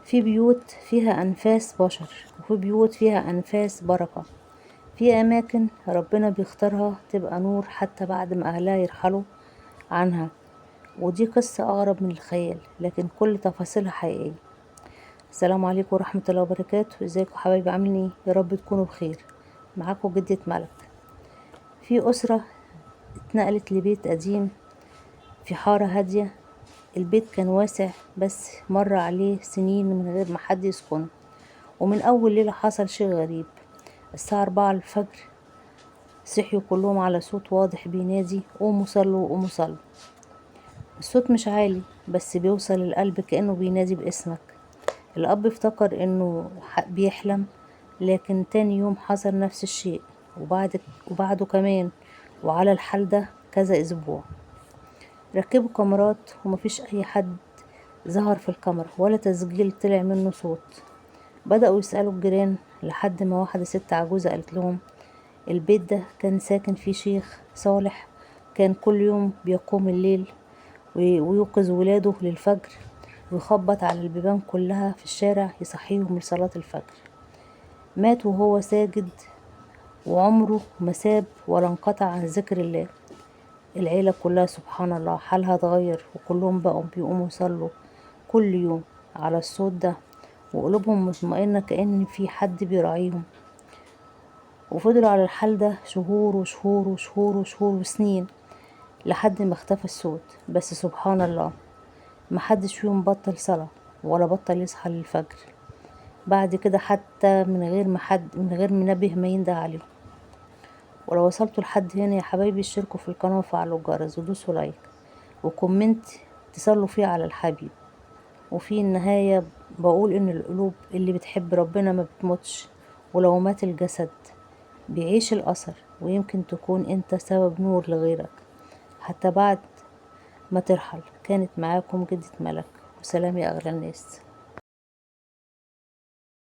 في بيوت فيها أنفاس بشر، وفي بيوت فيها أنفاس بركة. في أماكن ربنا بيختارها تبقى نور حتى بعد ما أهلها يرحلوا عنها. ودي قصة أغرب من الخيال، لكن كل تفاصيلها حقيقية. السلام عليكم ورحمة الله وبركاته. ازيكم حبايبي، عاملين ايه؟ يا رب تكونوا بخير. معاكم جدة ملك. في أسرة اتنقلت لبيت قديم في حارة هادية. البيت كان واسع، بس مر عليه سنين من غير ما حد يسكنه. ومن أول ليلة حصل شيء غريب. الساعة 4 الفجر صحيوا كلهم على صوت واضح بينادي: قوموا صلوا، قوموا صلوا. الصوت مش عالي، بس بيوصل القلب كأنه بينادي باسمك. الأب افتكر إنه بيحلم، لكن تاني يوم حصل نفس الشيء، وبعده كمان. وعلى الحال ده كذا أسبوع. ركبوا كاميرات ومفيش أي حد ظهر في الكاميرا، ولا تسجيل طلع منه صوت. بدأوا يسألوا الجيران، لحد ما واحدة ست عجوزة قالت لهم: البيت ده كان ساكن فيه شيخ صالح، كان كل يوم بيقوم الليل ويوقظ ولاده للفجر، ويخبط على البيبان كلها في الشارع يصحيهم لصلاة الفجر. مات وهو ساجد، وعمره ما ساب ولا انقطع عن ذكر الله. العيلة كلها سبحان الله حالها اتغير، وكلهم بقوا بيقوموا يصلوا كل يوم على الصوت ده، وقلوبهم مطمئنة كأن في حد بيراعيهم. وفضلوا على الحال ده شهور وشهور وشهور وشهور وسنين، لحد ما اختفى الصوت. بس سبحان الله، محدش فيهم بطل صلاة ولا بطل يصحى للفجر بعد كده، حتى من غير منبه ما ينده عليهم. ولو وصلتوا لحد هنا يا حبايبي، اشتركوا في القناة وفعلوا الجرس ودوسوا لايك وكومنت تصلوا فيه على الحبيب. وفي النهاية بقول ان القلوب اللي بتحب ربنا ما بتموتش، ولو مات الجسد بيعيش الأثر. ويمكن تكون انت سبب نور لغيرك حتى بعد ما ترحل. كانت معاكم جدة ملك، وسلام يا أغلى الناس.